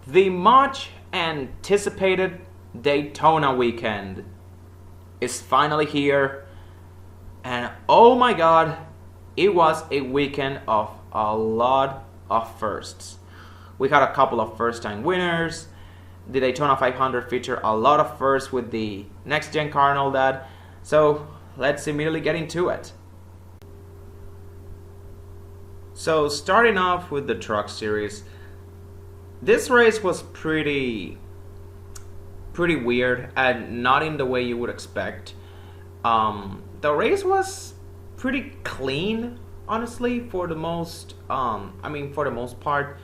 The much anticipated Daytona weekend is finally here, and oh my god, it was a weekend of a lot of firsts. We had a couple of first time winners. The Daytona 500 featured a lot of firsts with the next gen car and all that. So let's immediately get into it. So starting off with the truck series, this race was pretty weird and not in the way you would expect. The race was pretty clean, honestly, for the most part.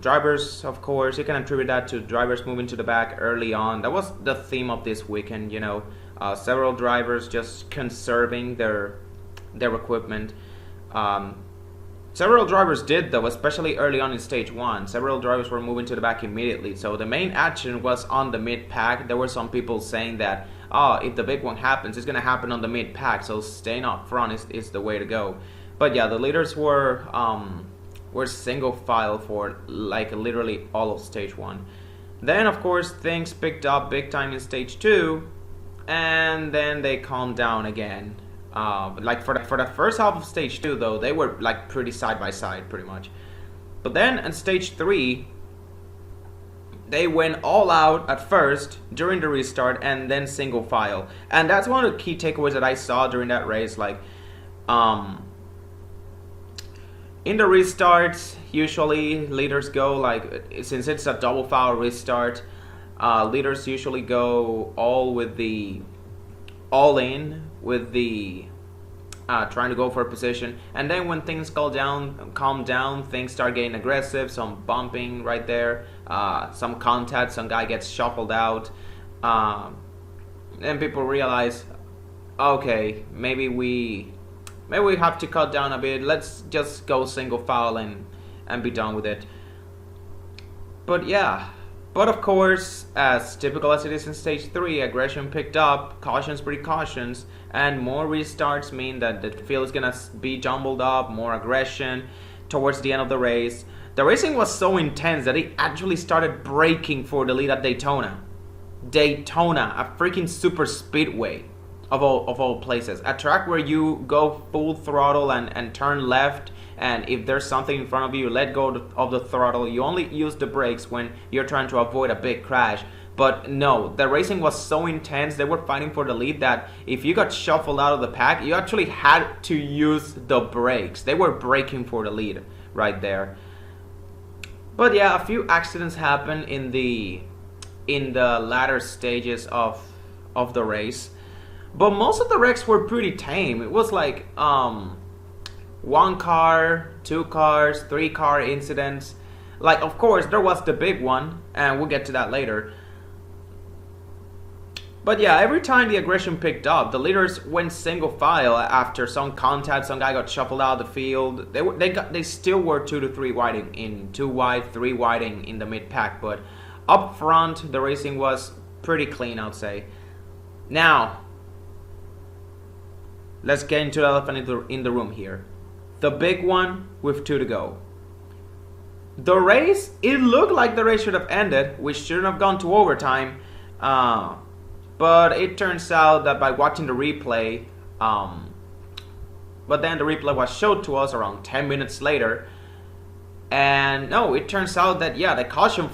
Drivers, of course, you can attribute that to drivers moving to the back early on. That was the theme of this weekend, several drivers just conserving their equipment. Several drivers did, though, especially early on in stage 1. Several drivers were moving to the back immediately. So the main action was on the mid-pack. There were some people saying that, if the big one happens, it's going to happen on the mid-pack. So staying up front is the way to go. But yeah, the leaders were single file for like literally all of stage 1. Then, of course, things picked up big time in stage 2. And then they calmed down again. Like for the first half of stage 2, though, they were like pretty side by side, pretty much. But then in stage 3, they went all out at first during the restart and then single file. And that's one of the key takeaways that I saw during that race. Like, in the restarts, usually leaders go like, since it's a double file restart, leaders usually go all in with the trying to go for a position, and then when things calm down, things start getting aggressive. Some bumping right there, some contact, some guy gets shuffled out, and people realize, okay, maybe we have to cut down a bit. Let's just go single file and be done with it. But yeah. But of course, as typical as it is in stage 3, aggression picked up, cautions, precautions, and more restarts mean that the field is gonna be jumbled up, more aggression towards the end of the race. The racing was so intense that it actually started braking for the lead at Daytona. Daytona, a freaking super speedway of all places. A track where you go full throttle and turn left, and if there's something in front of you, let go of the throttle. You only use the brakes when you're trying to avoid a big crash. But no, the racing was so intense, they were fighting for the lead, that if you got shuffled out of the pack, you actually had to use the brakes. They were braking for the lead right there. But yeah, a few accidents happened in the latter stages of the race. But most of the wrecks were pretty tame. It was like 1 car, 2 cars, 3 car incidents. Like, of course, there was the big one, and we'll get to that later. But yeah, every time the aggression picked up, the leaders went single file after some contact. Some guy got shuffled out of the field. They still were 2 to 3 wide 2 wide, 3 wide in the mid pack. But up front, the racing was pretty clean, I'd say. Now, let's get into the elephant in the room here. The big one with 2 to go. The race, it looked like the race should have ended. We shouldn't have gone to overtime. But it turns out that by watching the replay, but then the replay was showed to us around 10 minutes later. And no, it turns out that, yeah, the caution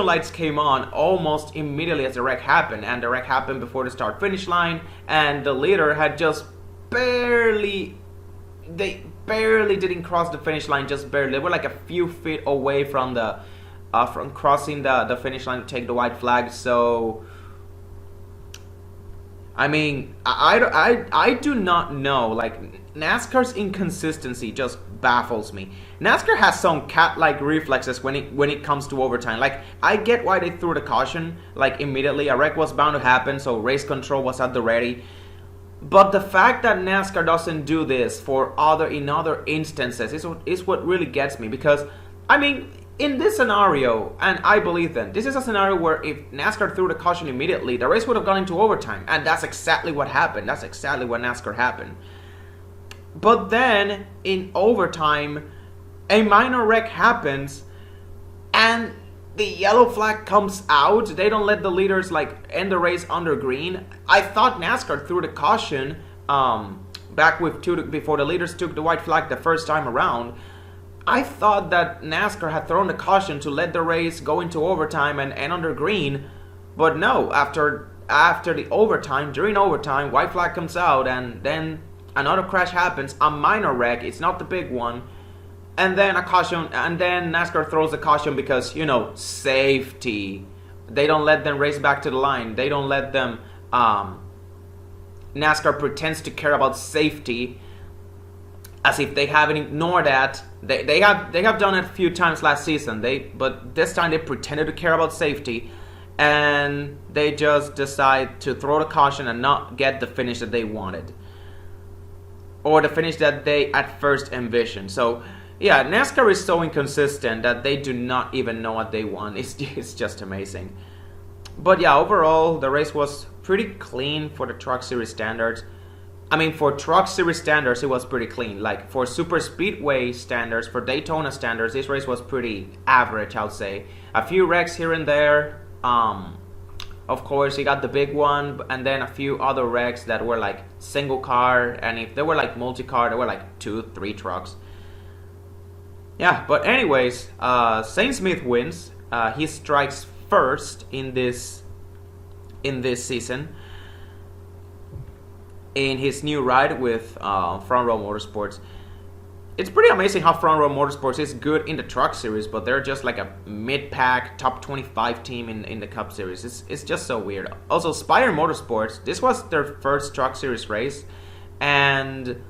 lights came on almost immediately as the wreck happened. And the wreck happened before the start-finish line. And the leader had just barely didn't cross the finish line, just barely. They were like a few feet away from crossing the finish line to take the white flag. So, I mean, I do not know. Like, NASCAR's inconsistency just baffles me. NASCAR has some cat-like reflexes when it comes to overtime. Like, I get why they threw the caution like immediately. A wreck was bound to happen, so race control was at the ready. But the fact that NASCAR doesn't do this in other instances is what really gets me. Because, I mean, in this scenario, and I believe them, this is a scenario where if NASCAR threw the caution immediately, the race would have gone into overtime. And that's exactly what happened. That's exactly what NASCAR happened. But then, in overtime, a minor wreck happens, and the yellow flag comes out. They don't let the leaders like end the race under green. I thought NASCAR threw the caution back with before the leaders took the white flag the first time around. I thought that NASCAR had thrown the caution to let the race go into overtime and end under green, but no. After the overtime, during overtime, white flag comes out, and then another crash happens, a minor wreck. It's not the big one. And then a caution, and then NASCAR throws the caution because, you know, safety. They don't let them race back to the line. They don't let them. NASCAR pretends to care about safety, as if they haven't ignored that. They have done it a few times last season. But this time they pretended to care about safety, and they just decide to throw the caution and not get the finish that they wanted, or the finish that they at first envisioned. So. Yeah, NASCAR is so inconsistent that they do not even know what they want. It's just amazing. But yeah, overall, the race was pretty clean for the Truck Series standards. I mean, for Truck Series standards, it was pretty clean. Like, for Super Speedway standards, for Daytona standards, this race was pretty average, I would say. A few wrecks here and there. Of course, you got the big one, and then a few other wrecks that were like single car. And if they were like multi-car, there were like 2-3 trucks. Yeah, but anyways, Saint Smith wins. He strikes first in this season in his new ride with Front Row Motorsports. It's pretty amazing how Front Row Motorsports is good in the Truck Series, but they're just like a mid-pack top 25 team in the Cup Series. It's just so weird. Also, Spire Motorsports, this was their first Truck Series race, and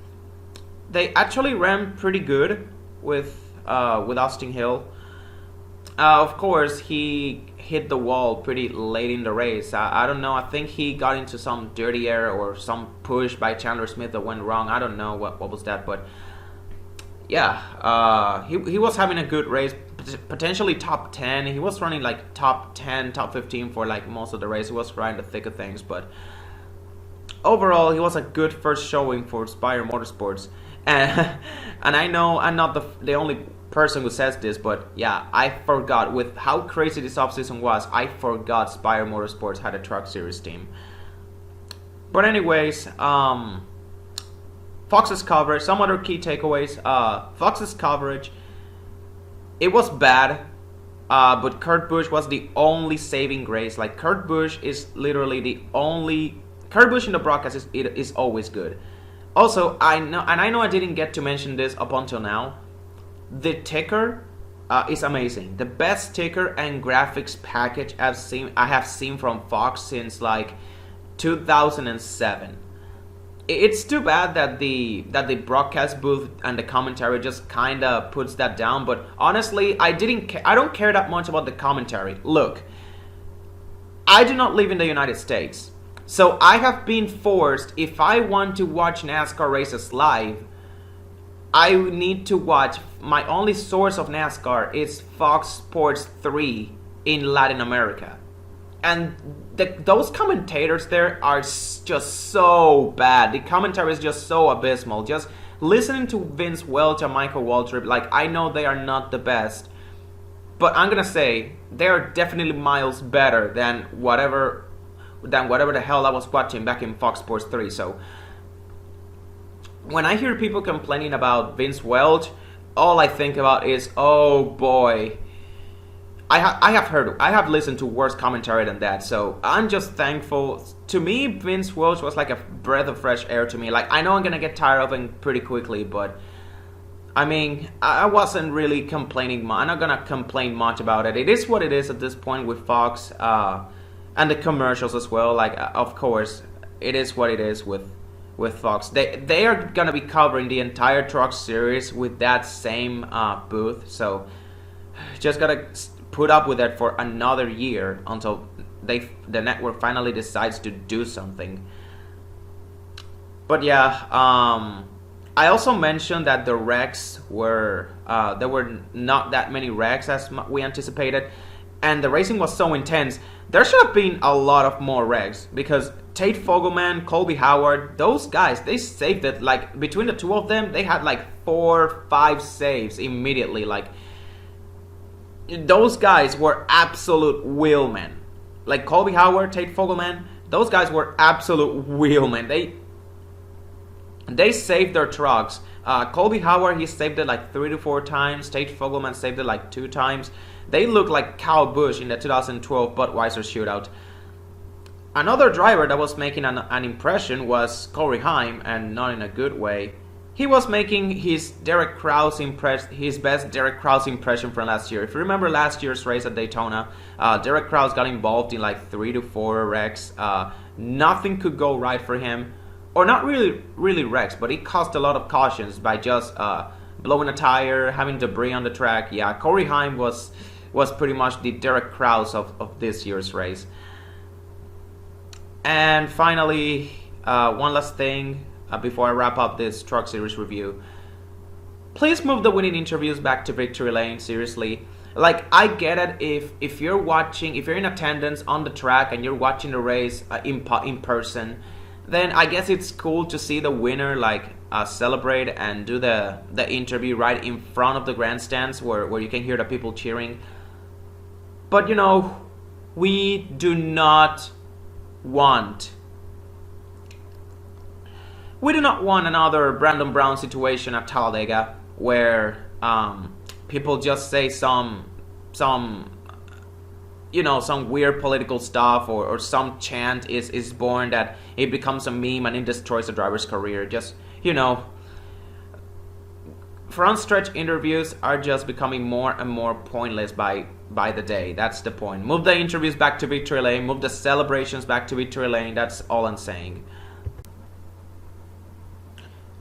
they actually ran pretty good with Austin Hill. Of course, he hit the wall pretty late in the race. I don't know. I think he got into some dirty air or some push by Chandler Smith that went wrong. I don't know what was that, but yeah, he was having a good race, potentially top 10. He was running like top 10, top 15 for like most of the race. He was right in the thick of things, but overall, he was a good first showing for Spire Motorsports. And I know I'm not the only person who says this, but yeah, I forgot. With how crazy this offseason was, I forgot Spire Motorsports had a Truck Series team. But anyways, Fox's coverage, some other key takeaways. Fox's coverage, it was bad, but Kurt Busch was the only saving grace. Like, Kurt Busch is literally the only... Kurt Busch in the broadcast is always good. Also, I know I didn't get to mention this up until now. The ticker is amazing. The best ticker and graphics package I have seen from Fox since like 2007. It's too bad that the broadcast booth and the commentary just kind of puts that down. But honestly, I don't care that much about the commentary. Look, I do not live in the United States. So I have been forced, if I want to watch NASCAR races live, I need to watch, my only source of NASCAR is Fox Sports 3 in Latin America. And those commentators there are just so bad. The commentary is just so abysmal. Just listening to Vince Welch and Michael Waltrip, like, I know they are not the best, but I'm gonna say they are definitely miles better than whatever the hell I was watching back in Fox Sports 3. So when I hear people complaining about Vince Welch, all I think about is, oh boy, I have listened to worse commentary than that. So I'm just thankful. To me, Vince Welch was like a breath of fresh air to me. Like, I know I'm gonna get tired of him pretty quickly, but I mean, I wasn't really complaining much. I'm not gonna complain much about it. It is what it is at this point with Fox. And the commercials as well. Like, of course, it is what it is with Fox. They are gonna be covering the entire Truck Series with that same booth. So just gotta put up with it for another year until the network finally decides to do something. But yeah, I also mentioned that the wrecks were there were not that many wrecks as we anticipated, and the racing was so intense. There should have been a lot of more wrecks, because Tate Fogelman, Colby Howard, those guys, they saved it. Like, between the two of them, they had like 4-5 saves immediately. Like, those guys were absolute wheelmen. Like Colby Howard, Tate Fogelman, those guys were absolute wheelmen. They saved their trucks. Colby Howard, he saved it like 3 to 4 times. Tate Fogelman saved it like 2 times. They looked like Kyle Busch in the 2012 Budweiser shootout. Another driver that was making an impression was Corey Heim, and not in a good way. He was making his best Derek Krause impression from last year. If you remember last year's race at Daytona, Derek Krause got involved in like 3 to 4 wrecks. Nothing could go right for him, or not really wrecks, but he caused a lot of cautions by just blowing a tire, having debris on the track. Yeah, Corey Heim was pretty much the Derek Krause of this year's race. And finally, one last thing before I wrap up this Truck Series review. Please move the winning interviews back to victory lane, seriously. Like, I get it if you're in attendance on the track and you're watching the race in person, then I guess it's cool to see the winner celebrate and do the interview right in front of the grandstands where you can hear the people cheering. But we do not want another Brandon Brown situation at Talladega where people just say some weird political stuff, or some chant is born that it becomes a meme and it destroys the driver's career. Just front stretch interviews are just becoming more and more pointless by the day. That's the point. Move the interviews back to victory lane, move the celebrations back to victory lane. That's all I'm saying.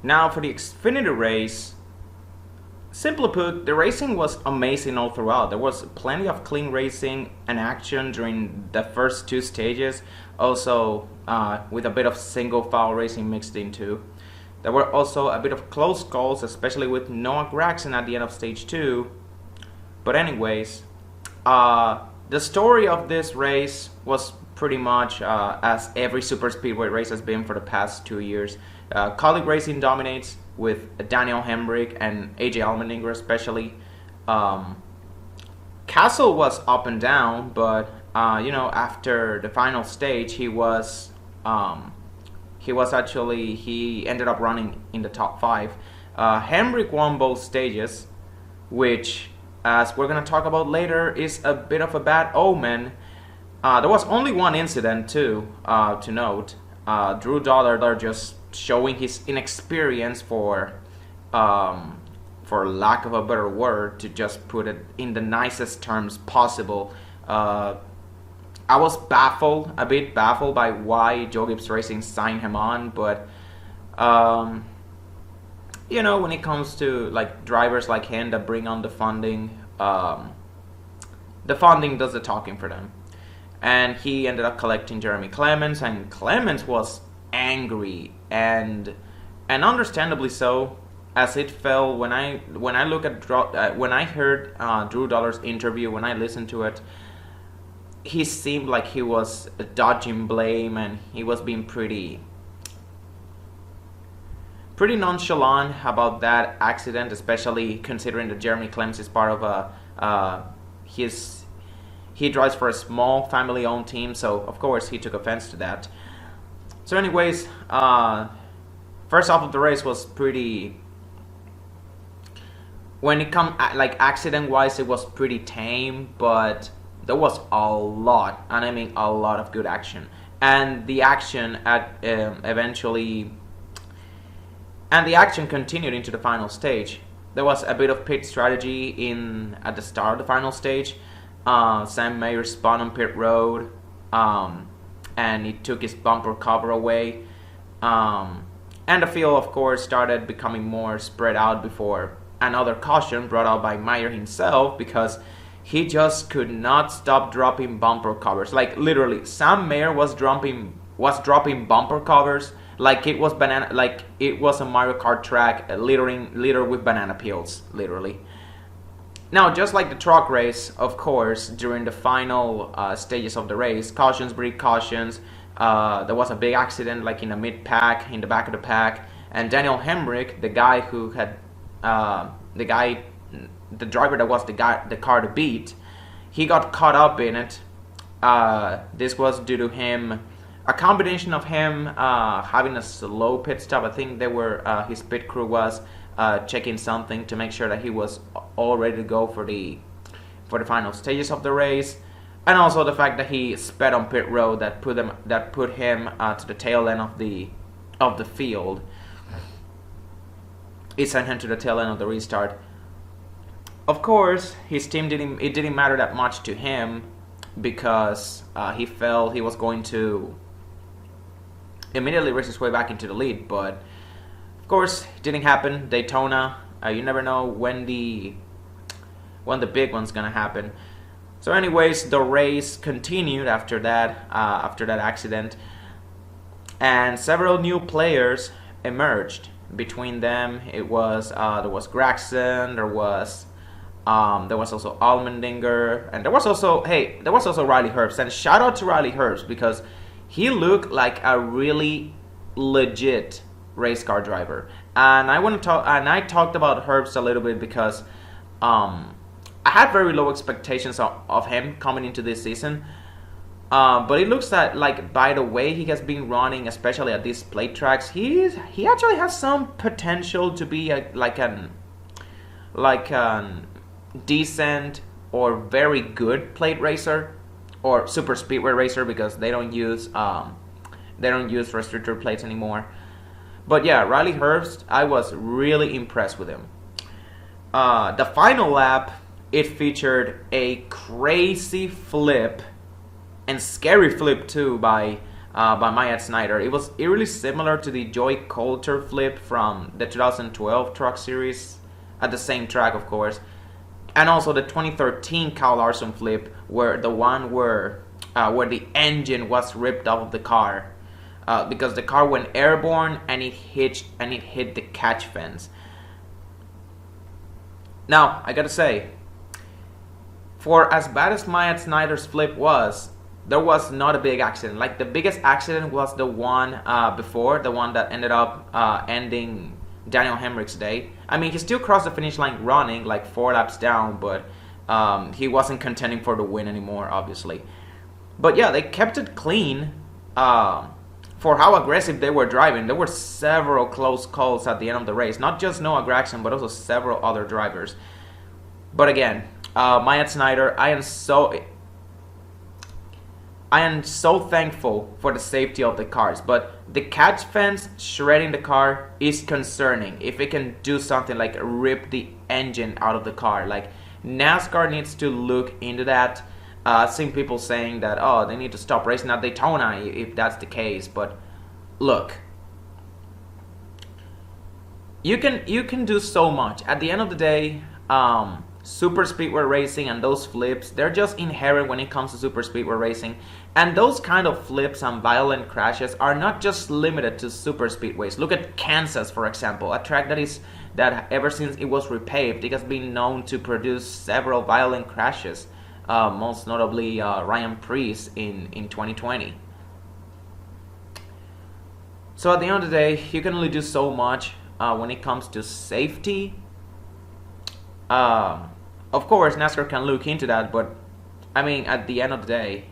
Now for the Xfinity race, simply put, the racing was amazing all throughout. There was plenty of clean racing and action during the first 2 stages, also with a bit of single file racing mixed in too. There were also a bit of close calls, especially with Noah Gragson at the end of stage 2. But anyways, the story of this race was pretty much as every super speedway race has been for the past 2 years. Colleague racing dominates with Daniel Hemrick and AJ Allmendinger especially. Castle was up and down, but after the final stage, he ended up running in the top 5. Hemrick won both stages, which, as we're gonna talk about later, is a bit of a bad omen. There was only one incident too to note. Drew Dollar just showing his inexperience, for lack of a better word, to just put it in the nicest terms possible. I was a bit baffled by why Joe Gibbs Racing signed him on, but when it comes to drivers like him that bring on the funding does the talking for them. And he ended up collecting Jeremy Clements, and Clements was angry, and understandably so, as it fell when I heard Drew Dollar's interview. When I listened to it, he seemed like he was dodging blame, and he was being pretty nonchalant about that accident, especially considering that Jeremy Clements is part of he drives for a small family-owned team, so of course he took offense to that. So anyways, first half of the race was pretty, when it comes accident-wise, it was pretty tame, but there was a lot, and I mean a lot of good action. And the action continued into the final stage. There was a bit of pit strategy at the start of the final stage. Sam Mayer spun on pit road, and he took his bumper cover away. And the field, of course, started becoming more spread out before another caution brought out by Mayer himself, because he just could not stop dropping bumper covers. Like literally, Sam Mayer was dropping bumper covers like it was a Mario Kart track littered with banana peels, literally. Now, just like the truck race, of course, during the final stages of the race, cautions breed cautions. There was a big accident, in the mid-pack, in the back of the pack, and Daniel Hemrick, the guy the driver that was the car to beat, he got caught up in it. This was due to him, a combination of him having a slow pit stop. I think they were his pit crew was checking something to make sure that he was all ready to go for the final stages of the race, and also the fact that he sped on pit road that put him to the tail end of the field. It sent him to the tail end of the restart. Of course, his team didn't matter that much to him because he felt he was going to immediately race his way back into the lead, but of course it didn't happen. Daytona, you never know when the big one's gonna happen. So anyways, the race continued after that accident, and several new players emerged. Between them, it was there was Gragson, there was also Allmendinger, and there was also Riley Herbst. And shout out to Riley Herbst because he looked like a really legit race car driver. And I talked about Herbst a little bit because I had very low expectations of him coming into this season. But it looks like by the way he has been running, especially at these plate tracks, he actually has some potential to be like an decent or very good plate racer or super speedway racer, because they don't use restrictor plates anymore. But yeah, Riley Herbst, I was really impressed with him. The final lap, it featured a crazy flip, and scary flip too, by Myatt Snider. It was eerily similar to the Joey Coulter flip from the 2012 Truck Series, at the same track, of course, and also the 2013 Kyle Larson flip, where the engine was ripped off of the car because the car went airborne and it hit the catch fence. Now I gotta say, for as bad as Myatt Snider's flip was, there was not a big accident. Like, the biggest accident was the one before, the one that ended up ending Daniel Hemrick's day. I mean, he still crossed the finish line running like 4 laps down, but he wasn't contending for the win anymore, obviously. But yeah, they kept it clean for how aggressive they were driving. There were several close calls at the end of the race. Not just Noah Gragson, but also several other drivers. But again, Myatt Snider, I am so thankful for the safety of the cars, but the catch fence shredding the car is concerning. If it can do something like rip the engine out of the car, like, NASCAR needs to look into that. I've seen people saying that, oh, they need to stop racing at Daytona if that's the case, but look, you can do so much. At the end of the day, super speedway racing and those flips, they're just inherent when it comes to super speedway racing. And those kind of flips and violent crashes are not just limited to super speedways. Look at Kansas, for example, a track that ever since it was repaved, it has been known to produce several violent crashes, most notably Ryan Preece in 2020. So at the end of the day, you can only do so much when it comes to safety. Of course, NASCAR can look into that, but I mean, at the end of the day,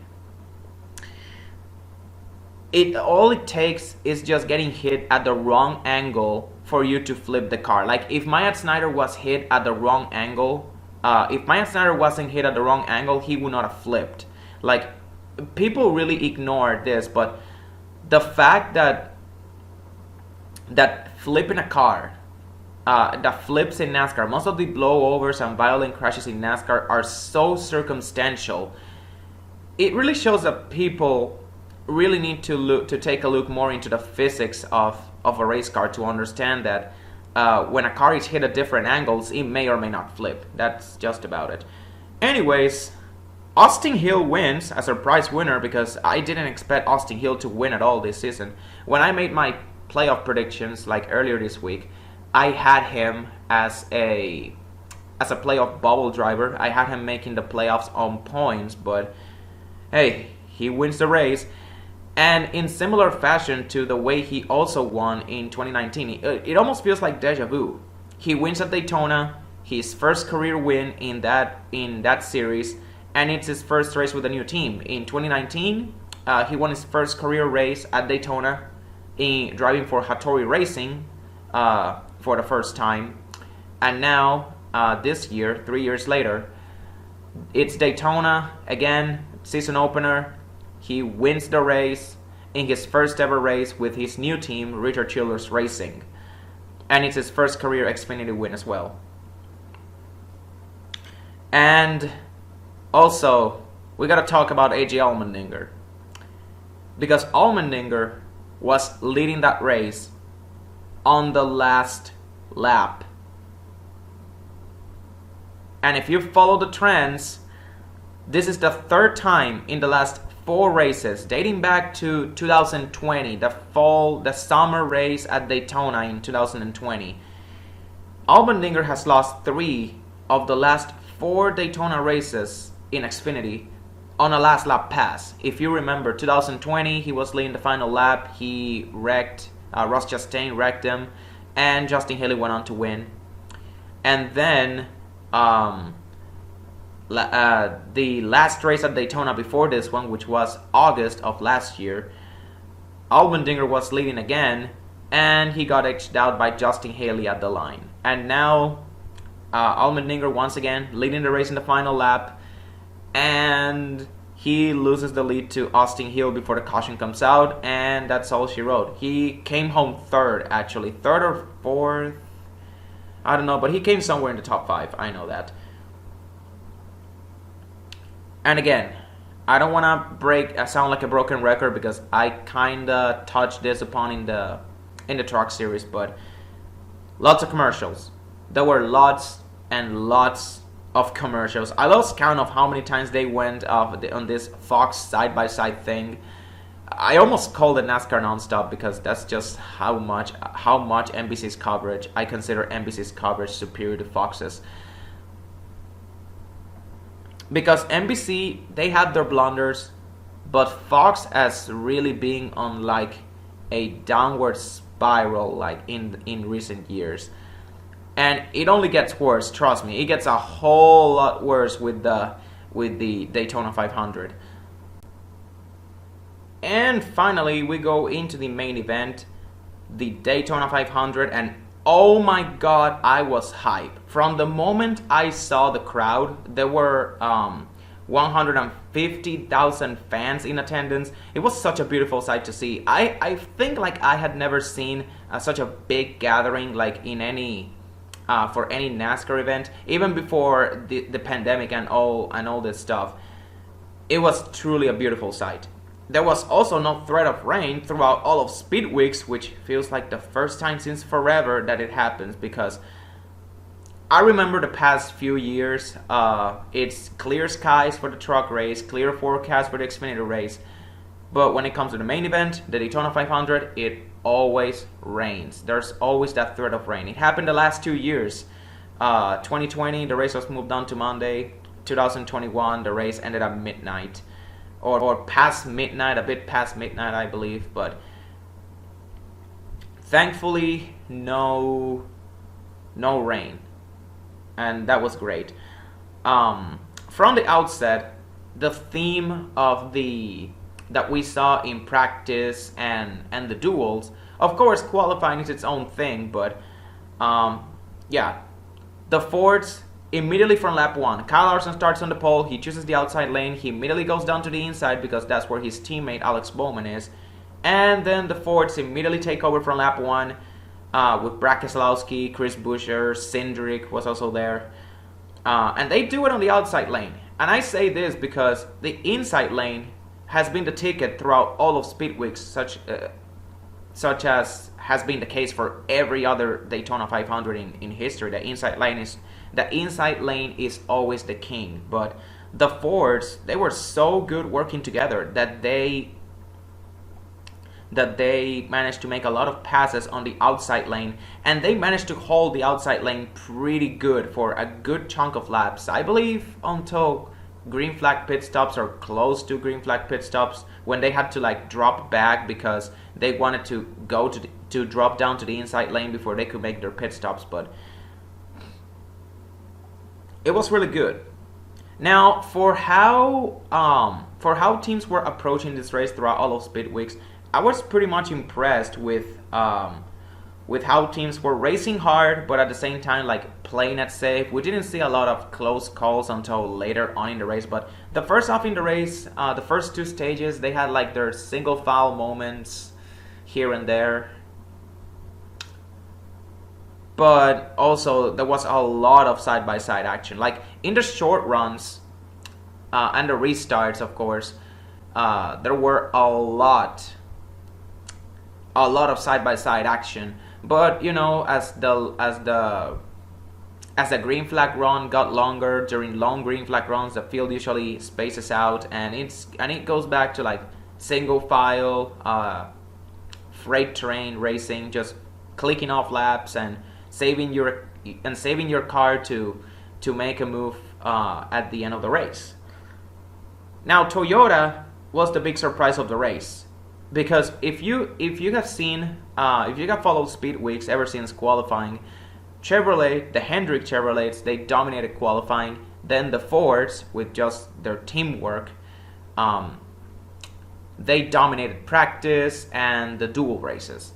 all it takes is just getting hit at the wrong angle for you to flip the car. Like, if Myatt Snider was hit at the wrong angle, if Myatt Snider wasn't hit at the wrong angle, he would not have flipped. Like, people really ignore this, but the fact that flipping a car, that flips in NASCAR, most of the blowovers and violent crashes in NASCAR are so circumstantial. It really shows that people really need to take a look more into the physics of a race car to understand that when a car is hit at different angles, it may or may not flip. That's just about it. Anyways, Austin Hill wins, a surprise winner, because I didn't expect Austin Hill to win at all this season. When I made my playoff predictions like earlier this week, I had him as a playoff bubble driver. I had him making the playoffs on points, but hey, he wins the race. And in similar fashion to the way he also won in 2019, it almost feels like deja vu. He wins at Daytona, his first career win in that series, and it's his first race with a new team. In 2019, he won his first career race at Daytona, driving for Hattori Racing for the first time, and now this year, 3 years later, it's Daytona again, season opener. He wins the race in his first ever race with his new team, Richard Childress Racing. And it's his first career Xfinity win as well. And also, we gotta talk about AJ Allmendinger. Because Allmendinger was leading that race on the last lap. And if you follow the trends, this is the third time in the last 4 races, dating back to 2020, the summer race at Daytona in 2020. Allmendinger has lost 3 of the last 4 Daytona races in Xfinity on a last lap pass. If you remember, 2020, he was leading the final lap. He wrecked, Ross Chastain wrecked him, and Justin Haley went on to win. And then the last race at Daytona before this one, which was August of last year, Allmendinger was leading again, and he got edged out by Justin Haley at the line. And now Allmendinger once again leading the race in the final lap, and he loses the lead to Austin Hill before the caution comes out, and that's all she wrote. He came home third, actually. Third or fourth? I don't know, but he came somewhere in the top 5. I know that. And again, I don't want to sound like a broken record, because I kind of touched this upon in the truck series, but lots of commercials. There were lots and lots of commercials. I lost count of how many times they went on this Fox side-by-side thing. I almost called it NASCAR nonstop, because that's just how much NBC's coverage. I consider NBC's coverage superior to Fox's. Because NBC, they had their blunders, but Fox as really being on like a downward spiral like in recent years. And it only gets worse, trust me. It gets a whole lot worse with the Daytona 500. And finally, we go into the main event, the Daytona 500, and oh my god, I was hyped. From the moment I saw the crowd, there were 150,000 fans in attendance. It was such a beautiful sight to see. I think like I had never seen such a big gathering like in any for any NASCAR event, even before the pandemic and all this stuff. It was truly a beautiful sight. There was also no threat of rain throughout all of Speed Weeks, which feels like the first time since forever that it happens, because I remember the past few years, it's clear skies for the truck race, clear forecast for the Xfinity race, but when it comes to the main event, the Daytona 500, it always rains. There's always that threat of rain. It happened the last 2 years. 2020, the race was moved on to Monday. 2021, the race ended at midnight. Or past midnight, a bit past midnight, I believe. But thankfully, no rain. And that was great. From the outset, the theme of that we saw in practice and the duels, of course, qualifying is its own thing, but yeah, the Fords immediately from lap 1, Kyle Larson starts on the pole. He chooses the outside lane. He immediately goes down to the inside because that's where his teammate Alex Bowman is. And then the Fords immediately take over from lap 1 with Brad Keselowski, Chris Buescher, Cindric was also there. And they do it on the outside lane. And I say this because the inside lane has been the ticket throughout all of Speed Weeks, such as has been the case for every other Daytona 500 in history. The inside lane is always the king. But the Fords, they were so good working together that they managed to make a lot of passes on the outside lane, and they managed to hold the outside lane pretty good for a good chunk of laps. I believe until green flag pit stops or close to green flag pit stops, when they had to like drop back because they wanted to go to drop down to the inside lane before they could make their pit stops. But it was really good. Now, for how teams were approaching this race throughout all of Speed Weeks, I was pretty much impressed with how teams were racing hard, but at the same time like playing it safe. We didn't see a lot of close calls until later on in the race, but the first half in the race, the first two stages, they had like their single foul moments here and there. But also there was a lot of side-by-side action. Like in the short runs and the restarts, of course, there were a lot of side-by-side action. But you know, as the green flag run got longer, during long green flag runs, the field usually spaces out, and it goes back to like single file freight train racing, just clicking off laps and saving your car to make a move at the end of the race. Now Toyota was the big surprise of the race, because if you have followed Speed Weeks ever since qualifying, Chevrolet, the Hendrick Chevrolets, they dominated qualifying. Then the Fords, with just their teamwork, they dominated practice and the dual races.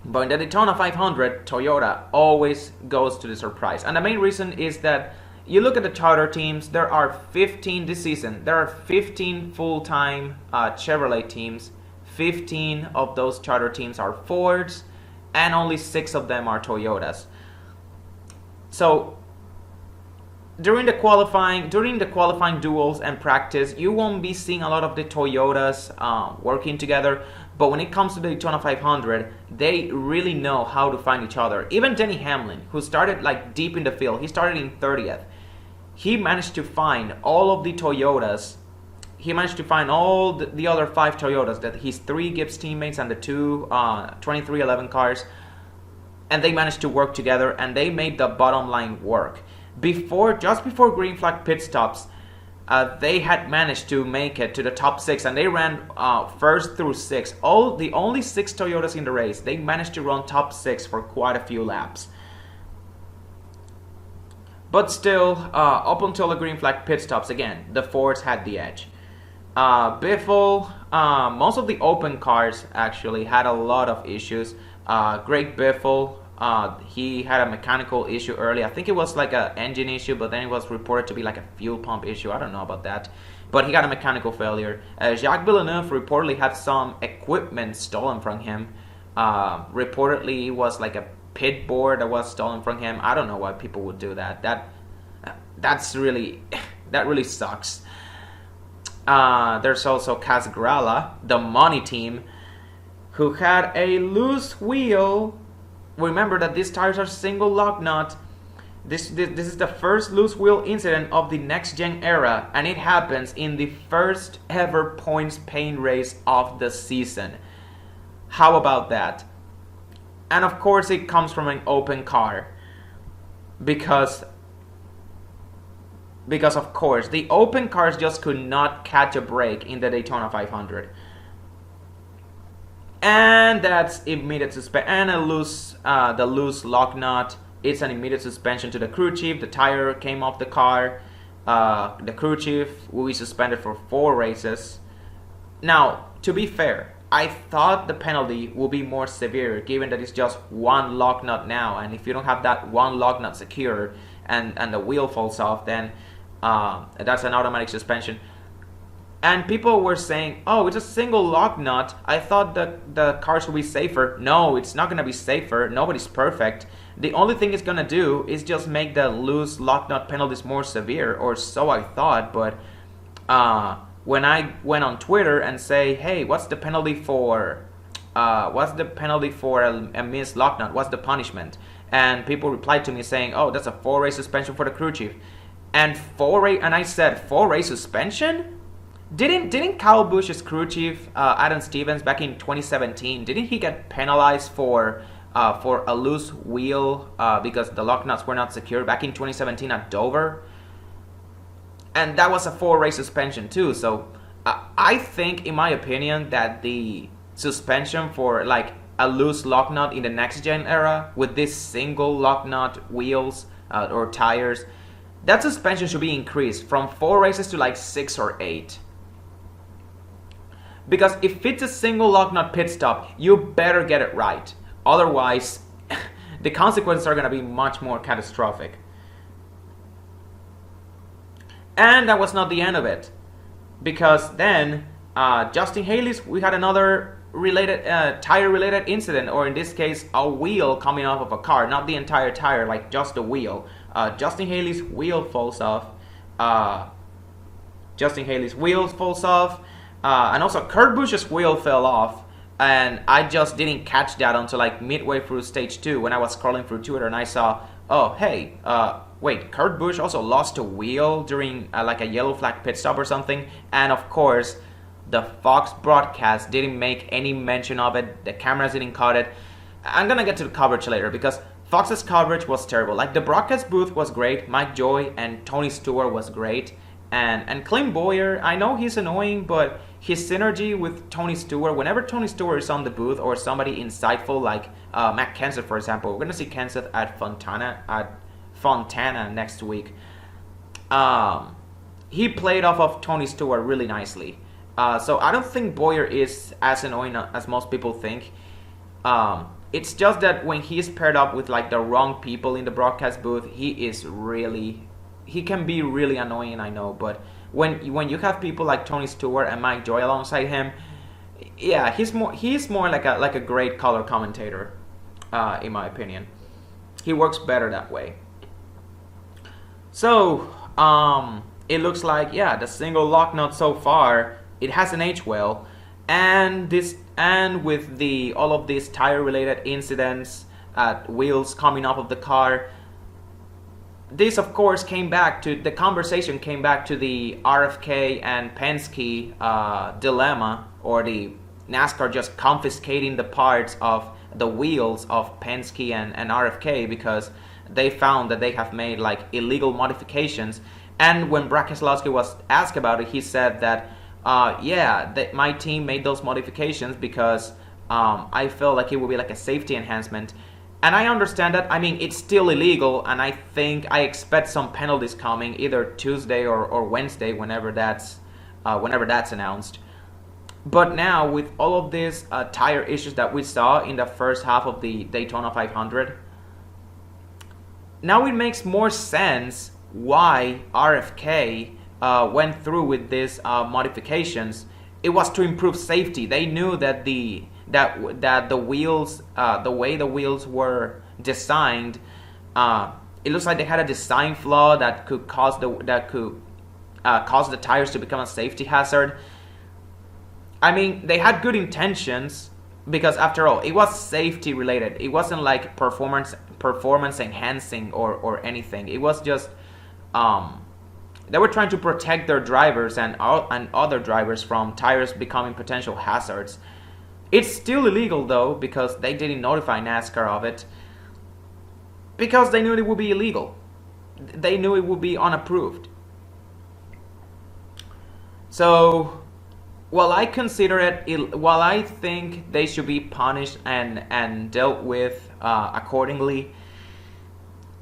But in the Daytona 500, Toyota always goes to the surprise. And the main reason is that you look at the charter teams, there are 15 this season. There are 15 full-time Chevrolet teams. 15 of those charter teams are Fords, and only 6 of them are Toyotas. So during the qualifying duels and practice, you won't be seeing a lot of the Toyotas working together. But when it comes to the Daytona 500, they really know how to find each other. Even Denny Hamlin, who started like deep in the field, he started in 30th. He managed to find all of the Toyotas. He managed to find all the other 5 Toyotas, that his 3 Gibbs teammates and the 2 2311 cars, and they managed to work together, and they made the bottom line work. Just before green flag pit stops, they had managed to make it to the top 6, and they ran first through 6. The only 6 Toyotas in the race, they managed to run top 6 for quite a few laps. But still, up until the green flag pit stops, again, the Fords had the edge. Biffle, most of the open cars actually had a lot of issues. Greg Biffle, he had a mechanical issue early. I think it was like an engine issue, but then it was reported to be like a fuel pump issue. I don't know about that. But he got a mechanical failure. Jacques Villeneuve reportedly had some equipment stolen from him. Reportedly, it was like a pit board that was stolen from him. I don't know why people would do that. That really sucks. There's also Cas Gralla, the money team, who had a loose wheel. Remember that these tires are single lock nut. This is the first loose wheel incident of the next gen era, and it happens in the first ever points paying race of the season. How about that? And of course it comes from an open car, because of course the open cars just could not catch a break in the Daytona 500. And that's immediate suspension, and the loose lock nut. It's an immediate suspension to the crew chief. The tire came off the car. The crew chief will be suspended for 4 races. Now, to be fair, I thought the penalty will be more severe, given that it's just one lock nut now, and if you don't have that one lock nut secured and the wheel falls off, then that's an automatic suspension. And people were saying, oh, it's a single lock nut. I thought the cars would be safer. No, it's not going to be safer. Nobody's perfect. The only thing it's going to do is just make the loose lock nut penalties more severe, or so I thought. But when I went on Twitter and say, hey, what's the penalty for a missed lock nut? What's the punishment? And people replied to me saying, oh, that's a 4-race suspension for the crew chief. And I said, 4-race suspension? Didn't Kyle Busch's crew chief, Adam Stevens, back in 2017, didn't he get penalized for a loose wheel because the lock nuts were not secure back in 2017 at Dover? And that was a 4-race suspension too. So I think, in my opinion, that the suspension for like a loose lock nut in the next gen era with this single lock nut wheels or tires, that suspension should be increased from 4 races to like 6 or 8. Because if it's a single lock nut pit stop, you better get it right. Otherwise, the consequences are going to be much more catastrophic. And that was not the end of it. Because then, Justin Haley's, we had another tire-related incident, or in this case, a wheel coming off of a car. Not the entire tire, like just the wheel. Justin Haley's wheel falls off. And also Kurt Busch's wheel fell off, and I just didn't catch that until like midway through stage 2 when I was scrolling through Twitter and I saw, oh hey, wait, Kurt Busch also lost a wheel during like a yellow flag pit stop or something. And of course, the Fox broadcast didn't make any mention of it. The cameras didn't cut it. I'm gonna get to the coverage later because Fox's coverage was terrible. Like the broadcast booth was great. Mike Joy and Tony Stewart was great. And Clint Bowyer, I know he's annoying, but his synergy with Tony Stewart, whenever Tony Stewart is on the booth or somebody insightful like Matt Kenseth, for example, we're going to see Kenseth at Fontana next week. He played off of Tony Stewart really nicely. So I don't think Bowyer is as annoying as most people think. It's just that when he's paired up with like the wrong people in the broadcast booth, he can be really annoying, I know, but when you have people like Tony Stewart and Mike Joy alongside him, yeah, he's more like a great color commentator, in my opinion. He works better that way. So it looks like, yeah, the single lock nut so far, it hasn't aged well, and with all of these tire related incidents, wheels coming off of the car. This, of course, the conversation came back to the RFK and Penske dilemma, or the NASCAR just confiscating the parts of the wheels of Penske and RFK because they found that they have made like illegal modifications. And when Brad Keselowski was asked about it, he said that, that my team made those modifications because I felt like it would be like a safety enhancement. And I understand that. I mean, it's still illegal, and I expect some penalties coming either Tuesday or Wednesday, whenever that's announced. But now, with all of these tire issues that we saw in the first half of the Daytona 500, now it makes more sense why RFK went through with these modifications. It was to improve safety. They knew that the wheels, the way the wheels were designed, it looks like they had a design flaw that could cause the tires to become a safety hazard. I mean, they had good intentions because, after all, it was safety related. It wasn't like performance enhancing or anything. It was just they were trying to protect their drivers and other drivers from tires becoming potential hazards. It's still illegal, though, because they didn't notify NASCAR of it. Because they knew it would be illegal. They knew it would be unapproved. So, while I think they should be punished and dealt with accordingly,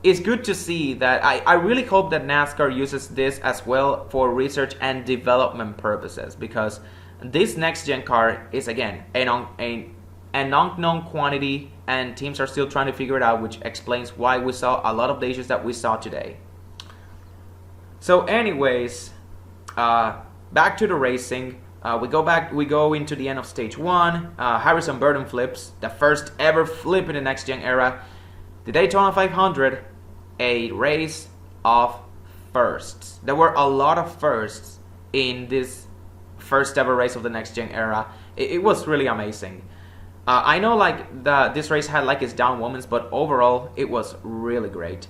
it's good to see that. I really hope that NASCAR uses this as well for research and development purposes, because this next-gen car is, again, an unknown quantity, and teams are still trying to figure it out, which explains why we saw a lot of the issues that we saw today. So anyways, back to the racing. We go into the end of stage 1. Harrison Burton flips, the first ever flip in the next-gen era. The Daytona 500, a race of firsts. There were a lot of firsts in this first ever race of the next gen era. It was really amazing. I know like this race had like its down moments, but overall it was really great.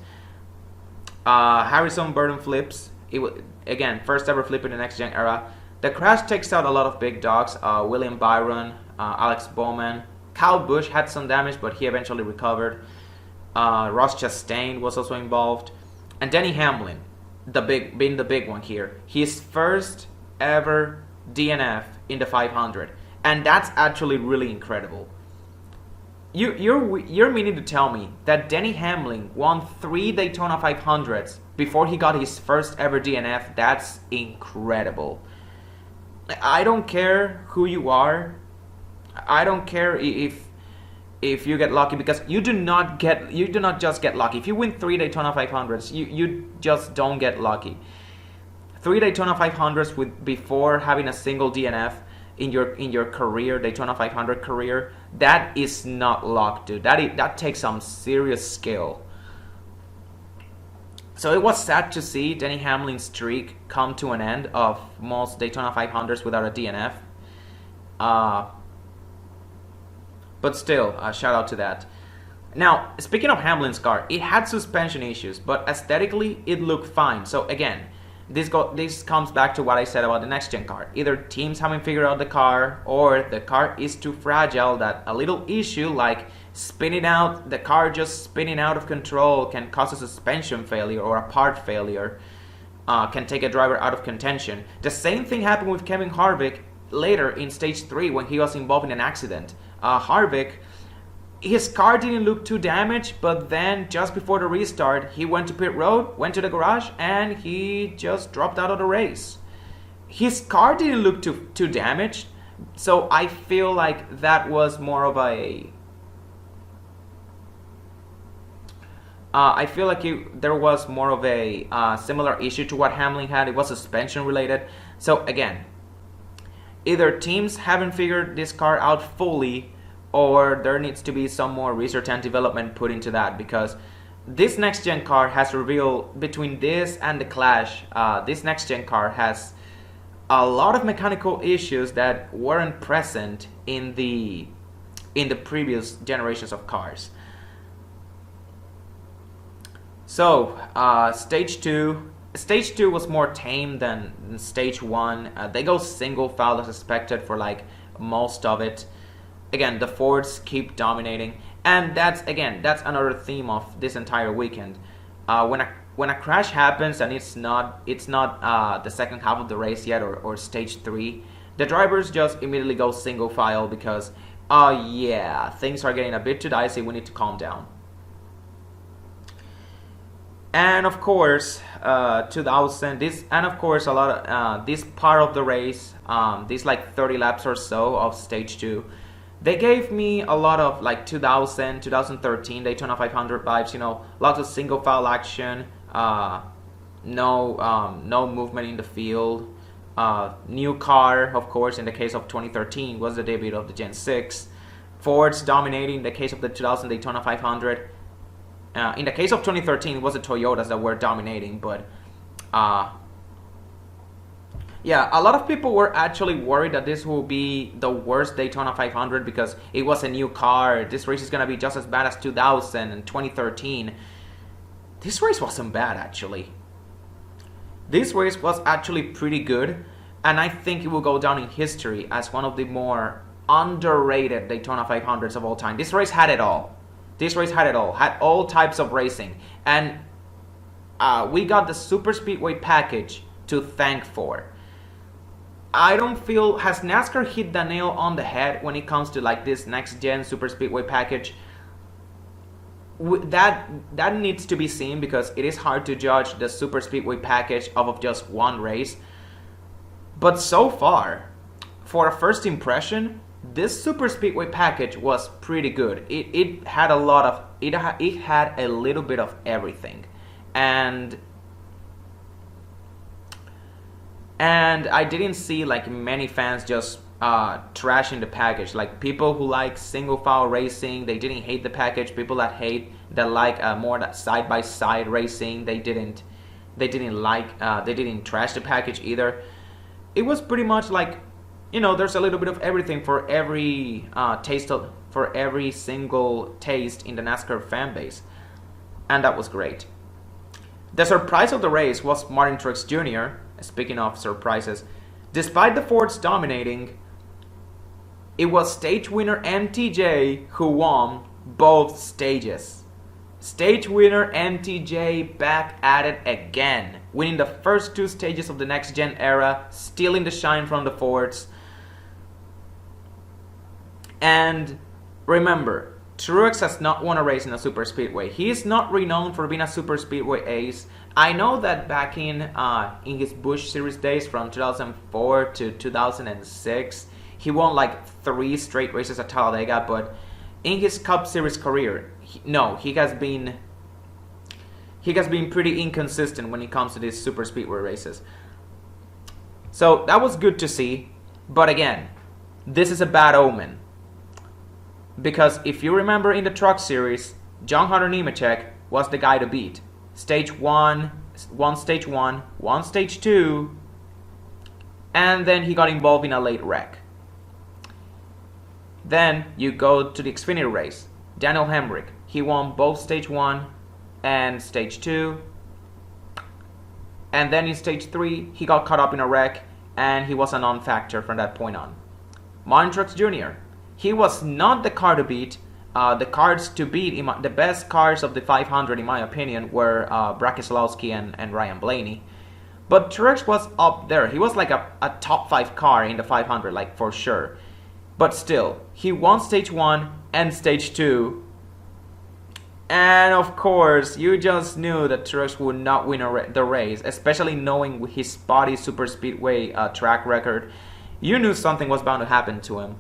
Harrison Burton flips. It was, again, first ever flip in the next gen era. The crash takes out a lot of big dogs. William Byron, Alex Bowman, Kyle Busch had some damage, but he eventually recovered. Ross Chastain was also involved, and Denny Hamlin, being the big one here. His first ever DNF in the 500, and that's actually really incredible. You're meaning to tell me that Denny Hamlin won 3 Daytona 500s before he got his first ever DNF? That's incredible. I don't care who you are. I don't care if you get lucky, because you do not just get lucky. If you win 3 Daytona 500s, you just don't get lucky. 3 Daytona 500s before having a single DNF in your career, Daytona 500 career, that is not luck, dude. That takes some serious skill. So it was sad to see Denny Hamlin's streak come to an end of most Daytona 500s without a DNF. But still, shout out to that. Now, speaking of Hamlin's car, it had suspension issues, but aesthetically it looked fine. So again, this comes back to what I said about the next gen car. Either teams haven't figured out the car, or the car is too fragile that a little issue like the car just spinning out of control can cause a suspension failure or a part failure, can take a driver out of contention. The same thing happened with Kevin Harvick later in stage 3 when he was involved in an accident. Harvick, his car didn't look too damaged, but then just before the restart, he went to pit road, went to the garage, and he just dropped out of the race. His car didn't look too damaged, so I feel like that was more of a... there was more of a similar issue to what Hamlin had. It was suspension related. So again, either teams haven't figured this car out fully, or there needs to be some more research and development put into that, because this next gen car has revealed, between this and the Clash, this next gen car has a lot of mechanical issues that weren't present in the previous generations of cars. So stage 2 was more tame than stage 1. They go single foul as expected for like most of it. Again, the Fords keep dominating, and that's another theme of this entire weekend. When a crash happens and it's not the second half of the race yet, or stage 3, the drivers just immediately go single file because yeah, things are getting a bit too dicey. We need to calm down. And of course, a lot of this part of the race, these like 30 laps or so of stage 2. They gave me a lot of like 2013 Daytona 500 vibes, you know, lots of single file action, no movement in the field, new car, of course, in the case of 2013 was the debut of the Gen 6, Fords dominating in the case of the 2000 Daytona 500. In the case of 2013, it was the Toyotas that were dominating, but yeah, a lot of people were actually worried that this will be the worst Daytona 500 because it was a new car. This race is going to be just as bad as 2000 and 2013. This race wasn't bad, actually. This race was actually pretty good, and I think it will go down in history as one of the more underrated Daytona 500s of all time. This race had it all. Had all types of racing, and we got the super speedway package to thank for. I don't feel, has NASCAR hit the nail on the head when it comes to like this next gen super speedway package? That needs to be seen, because it is hard to judge the super speedway package off of just one race. But so far, for a first impression, this super speedway package was pretty good. It had a lot of it had a little bit of everything, and I didn't see like many fans just trashing the package. Like people who like single file racing, they didn't hate the package. People that like more that side by side racing, they didn't trash the package either. It was pretty much like, you know, there's a little bit of everything for every for every single taste in the NASCAR fan base, and that was great. The surprise of the race was Martin Truex Jr. Speaking of surprises, despite the Fords dominating, it was stage winner MTJ who won both stages. Stage winner MTJ back at it again, winning the first 2 stages of the next gen era, stealing the shine from the Fords. And remember, Truex has not won a race in a super speedway. He is not renowned for being a super speedway ace. I know that back in his Busch Series days from 2004 to 2006, he won like 3 straight races at Talladega. But in his Cup Series career, he has been pretty inconsistent when it comes to these super speedway races. So that was good to see. But again, this is a bad omen. Because if you remember in the Truck Series, John Hunter Nemechek was the guy to beat. Stage 1, won Stage 1, won Stage 2, and then he got involved in a late wreck. Then you go to the Xfinity race. Daniel Hemrick, he won both Stage 1 and Stage 2. And then in Stage 3, he got caught up in a wreck, and he was a non-factor from that point on. Martin Truex Jr., he was not the car to beat. The cars to beat, the best cars of the 500 in my opinion, were Brad Keselowski and Ryan Blaney. But Truex was up there. He was like a top 5 car in the 500, like for sure. But still, he won Stage 1 and Stage 2. And of course, you just knew that Truex would not win the race, especially knowing his spotty super speedway track record. You knew something was bound to happen to him.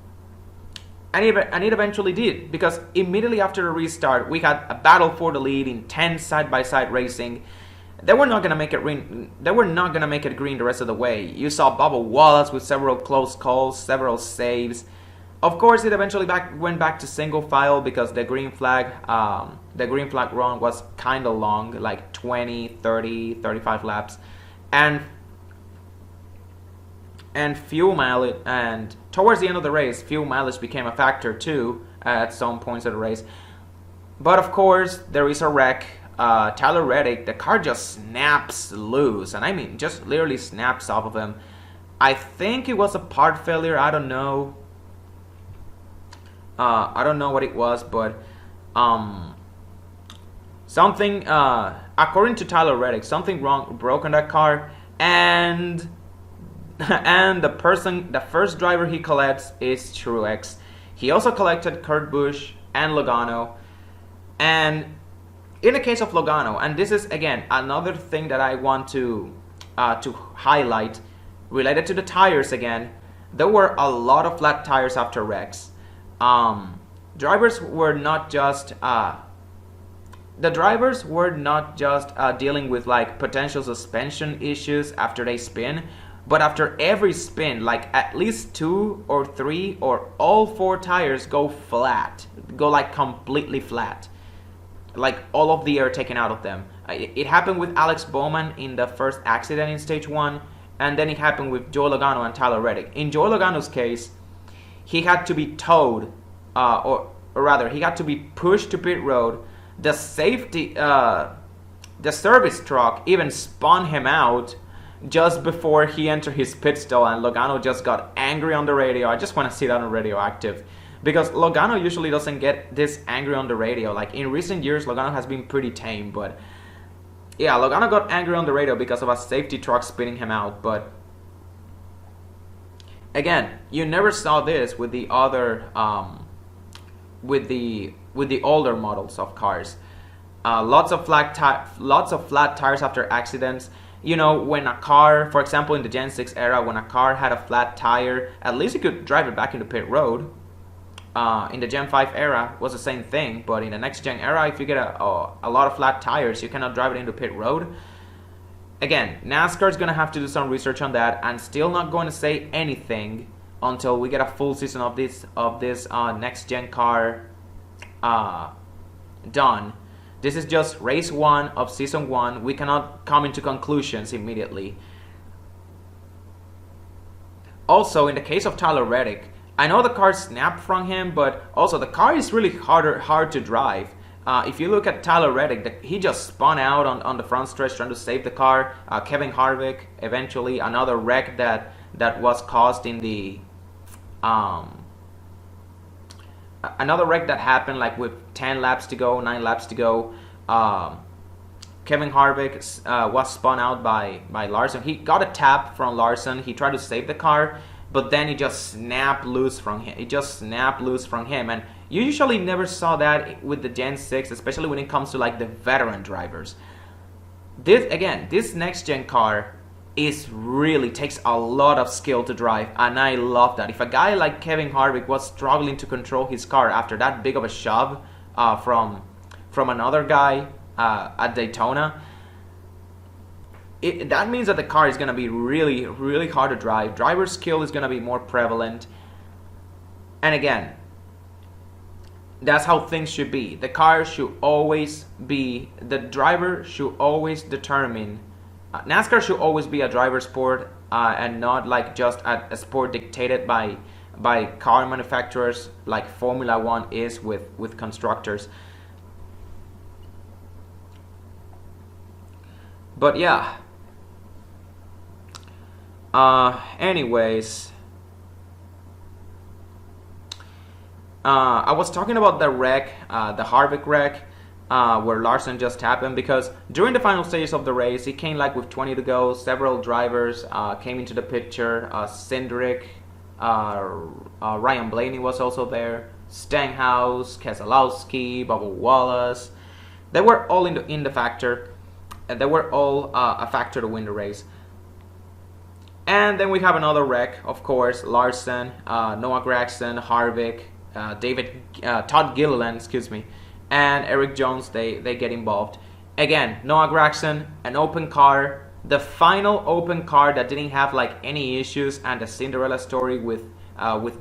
And it eventually did, because immediately after the restart, we had a battle for the lead, intense side-by-side racing. They were not gonna make it green. They were not gonna make it green the rest of the way. You saw Bubba Wallace with several close calls, several saves. Of course, it eventually went back to single file because the green flag run was kind of long, like 20, 30, 35 laps, and fuel mileage, and towards the end of the race, fuel mileage became a factor too at some points of the race. But of course, there is a wreck. Tyler Reddick, the car just snaps loose, and I mean just literally snaps off of him. I think it was a part failure. I don't know. I don't know what it was, but something, according to Tyler Reddick, something broke on that car, and the first driver he collects is Truex. He also collected Kurt Busch and Logano. And in the case of Logano, and this is again another thing that I want to highlight related to the tires again, there were a lot of flat tires after wrecks. Drivers were not just dealing with like potential suspension issues after they spin, but after every spin, like at least 2 or 3 or all 4 tires go flat, go like completely flat, like all of the air taken out of them. It happened with Alex Bowman in the first accident in Stage 1, and then it happened with Joey Logano and Tyler Reddick. In Joey Logano's case, he had to be towed, or rather, he had to be pushed to pit road. The service truck even spun him out just before he entered his pit stall, and Logano just got angry on the radio. I just want to see that on Radioactive, because Logano usually doesn't get this angry on the radio. Like in recent years, Logano has been pretty tame, but yeah, Logano got angry on the radio because of a safety truck spinning him out. But again, you never saw this with the other, with the older models of cars. Lots of flat tires after accidents. You know, when a car, for example, in the Gen 6 era, when a car had a flat tire, at least you could drive it back into pit road. In the Gen 5 era, was the same thing, but in the next gen era, if you get a lot of flat tires, you cannot drive it into pit road. Again, NASCAR is going to have to do some research on that, and still not going to say anything until we get a full season of this next gen car done. This is just race 1 of season 1. We cannot come into conclusions immediately. Also, in the case of Tyler Reddick, I know the car snapped from him, but also the car is really hard to drive. If you look at Tyler Reddick, he just spun out on the front stretch trying to save the car. Kevin Harvick, eventually another wreck that was caused in the another wreck that happened like with 10 laps to go, 9 laps to go. Kevin Harvick was spun out by Larson. He got a tap from Larson. He tried to save the car, but then it just snapped loose from him. And You usually never saw that with the Gen 6, especially when it comes to like the veteran drivers. This next gen car really takes a lot of skill to drive, and I love that. If a guy like Kevin Harvick was struggling to control his car after that big of a shove from another guy at Daytona, that means that the car is going to be really, really hard to drive. Driver skill is going to be more prevalent. And again, that's how things should be. The car should always be, the driver should always determine. NASCAR should always be a driver sport and not like just a sport dictated by car manufacturers like Formula One is with constructors. But yeah. Anyways. I was talking about the wreck, the Harvick wreck, where Larson just happened, because during the final stages of the race, he came like with 20 to go. Several drivers came into the picture. Cindric, Ryan Blaney was also there. Stenhouse, Keselowski, Bubba Wallace. They were all in the factor. They were all a factor to win the race. And then we have another wreck, of course. Larson, Noah Gragson, Harvick, Todd Gilliland, excuse me, and Eric Jones. They get involved. Again, Noah Gragson, an open car, the final open car that didn't have like any issues, and the Cinderella story with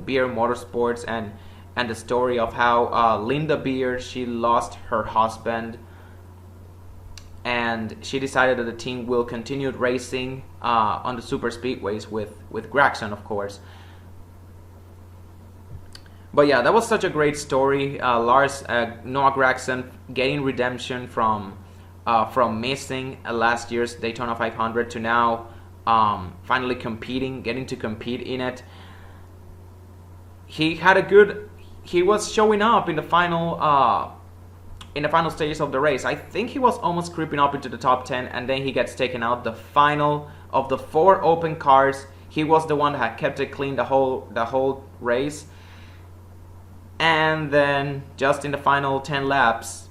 Beer Motorsports, and the story of how Linda Beer, she lost her husband, and she decided that the team will continue racing on the super speedways with Gragson, of course. But yeah, that was such a great story. Noah Gragson getting redemption from missing last year's Daytona 500 to now finally getting to compete in it. He was showing up in the final stages of the race. I think he was almost creeping up into the top 10, and then he gets taken out. The final of the 4 open cars, he was the one that had kept it clean the whole race. And then just in the final 10 laps,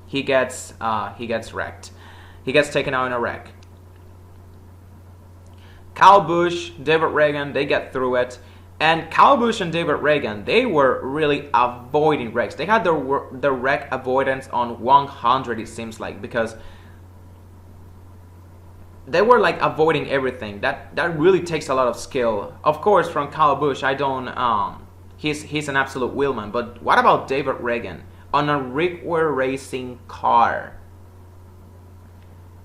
he gets wrecked. He gets taken out in a wreck. Kyle Busch, David Ragan, they get through it. And Kyle Busch and David Ragan, they were really avoiding wrecks. They had the wreck avoidance on 100, it seems like, because they were like avoiding everything. That really takes a lot of skill. Of course, from Kyle Busch, he's an absolute wheelman. But what about David Ragan on a Rick Ware Racing car?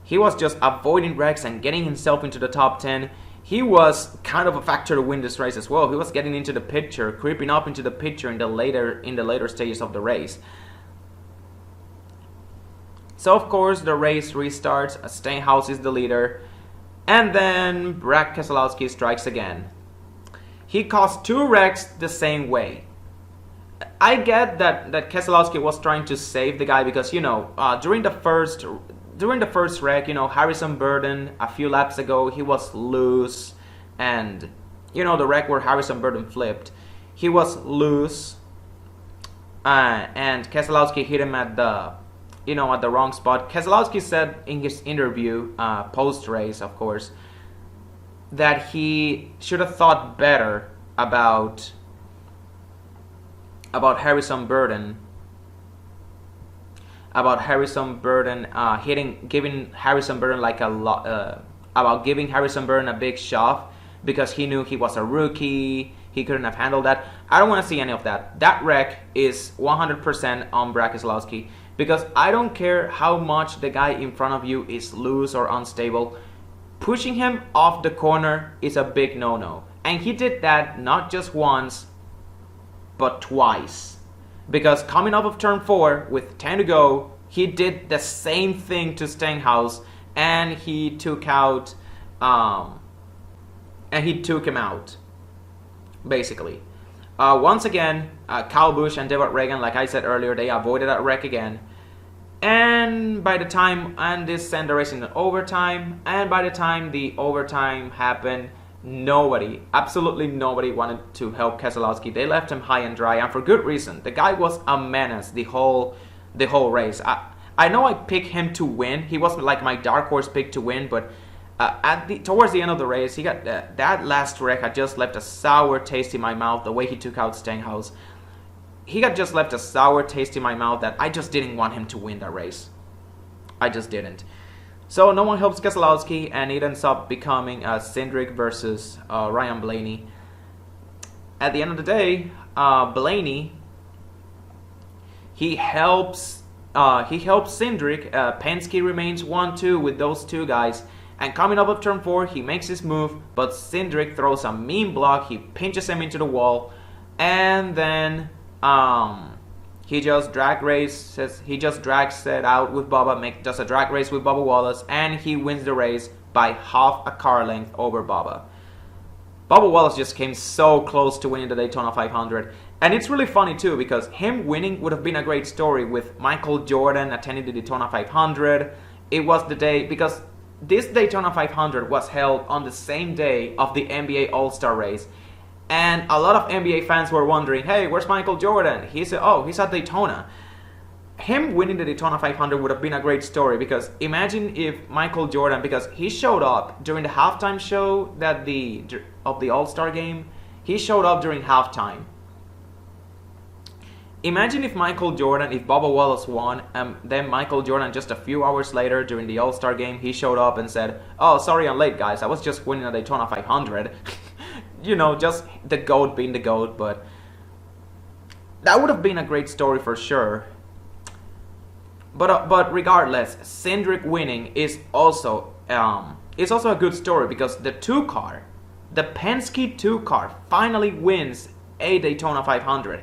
He was just avoiding wrecks and getting himself into the top 10. He was kind of a factor to win this race as well. He was getting into the picture, creeping up into the picture in the later stages of the race. So of course the race restarts. Stenhouse is the leader, and then Brad Keselowski strikes again. He caused 2 wrecks the same way. I get that Keselowski was trying to save the guy, because during the first wreck, Harrison Burton a few laps ago, he was loose, and the wreck where Harrison Burton flipped, he was loose, and Keselowski hit him at the wrong spot. Keselowski said in his interview, post-race, of course, that he should have thought better about Harrison Burton. Giving Harrison Burton giving Harrison Burton a big shove, because he knew he was a rookie. He couldn't have handled that. I don't want to see any of that. That wreck is 100% on Brad Keselowski, because I don't care how much the guy in front of you is loose or unstable. Pushing him off the corner is a big no-no. And he did that not just once, but twice. Because coming up of turn 4 with 10 to go, he did the same thing to Stenhouse, and he took him out, basically. Once again, Kyle Busch and David Ragan, like I said earlier, they avoided that wreck again. And this sent the race into overtime. And by the time the overtime happened, nobody, absolutely nobody wanted to help Keselowski. They left him high and dry, and for good reason. The guy was a menace the whole race. I know I picked him to win. He wasn't like my dark horse pick to win, but towards the end of the race, he got that last wreck had just left a sour taste in my mouth. The way he took out Stenhouse, he got just left a sour taste in my mouth that I just didn't want him to win that race. I just didn't. So no one helps Keselowski, and it ends up becoming Cindric versus Ryan Blaney. At the end of the day, Blaney, he helps Cindric. Penske remains 1-2 with those two guys. And coming up of turn 4, he makes his move, but Cindric throws a mean block. He pinches him into the wall, and then he just drags it out with Bubba, does a drag race with Bubba Wallace, and he wins the race by half a car length over Bubba. Bubba Wallace just came so close to winning the Daytona 500. And it's really funny too, because him winning would have been a great story with Michael Jordan attending the Daytona 500. It was the day, because this Daytona 500 was held on the same day of the NBA All-Star race. And a lot of NBA fans were wondering, hey, where's Michael Jordan? He's at Daytona. Him winning the Daytona 500 would have been a great story, because imagine if Michael Jordan, because he showed up during the halftime show of the All-Star game. He showed up during halftime. Imagine if Bubba Wallace won, and then Michael Jordan just a few hours later during the All-Star game, he showed up and said, oh, sorry I'm late, guys. I was just winning a Daytona 500. You know, just the GOAT being the GOAT, but that would have been a great story for sure. But regardless, Cindric winning is also a good story, because the Penske 2 car finally wins a Daytona 500.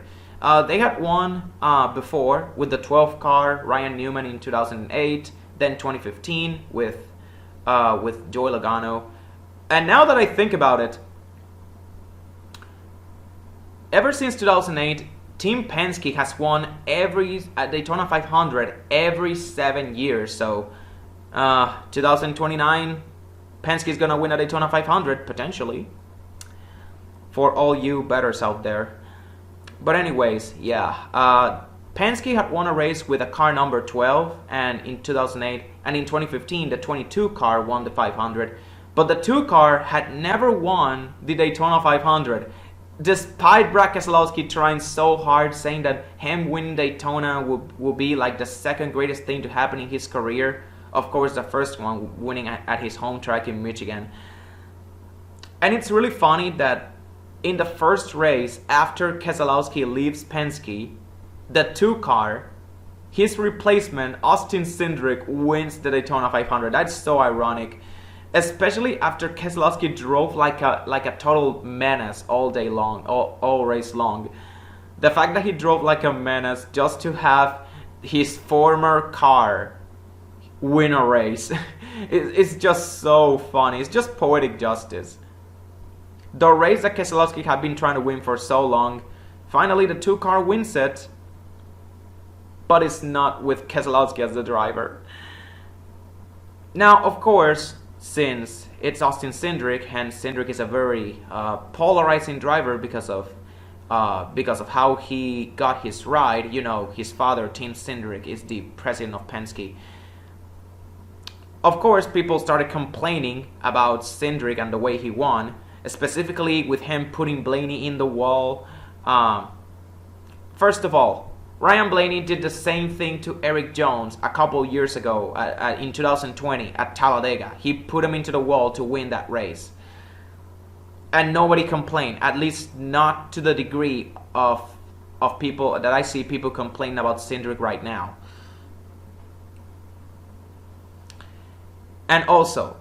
They had won before with the 12th car, Ryan Newman in 2008, then 2015 with Joey Logano. And now that I think about it, ever since 2008, Team Penske has won every Daytona 500 every 7 years. So 2029, Penske is gonna win a Daytona 500 potentially. For all you bettors out there. But anyways, yeah, Penske had won a race with a car number 12, and in 2008, and in 2015, the 22 car won the 500. But the 2 car had never won the Daytona 500. Despite Brad Keselowski trying so hard, saying that him winning Daytona will be like the second greatest thing to happen in his career. Of course, the first one winning at his home track in Michigan. And it's really funny that in the first race after Keselowski leaves Penske, the 2 car, his replacement, Austin Cindric, wins the Daytona 500. That's so ironic. Especially after Keselowski drove like a total menace all day long, all race long. The fact that he drove like a menace just to have his former car win a race, it's just so funny. It's just poetic justice. The race that Keselowski had been trying to win for so long, finally the 2 car wins it, but it's not with Keselowski as the driver. Now, of course, since it's Austin Cindric, and Cindric is a very polarizing driver because of how he got his ride. You know, his father, Tim Cindric, is the president of Penske. Of course, people started complaining about Cindric and the way he won, specifically with him putting Blaney in the wall. First of all, Ryan Blaney did the same thing to Eric Jones a couple years ago in 2020 at Talladega. He put him into the wall to win that race. And nobody complained, at least not to the degree of people that I see people complaining about Cindric right now. And also,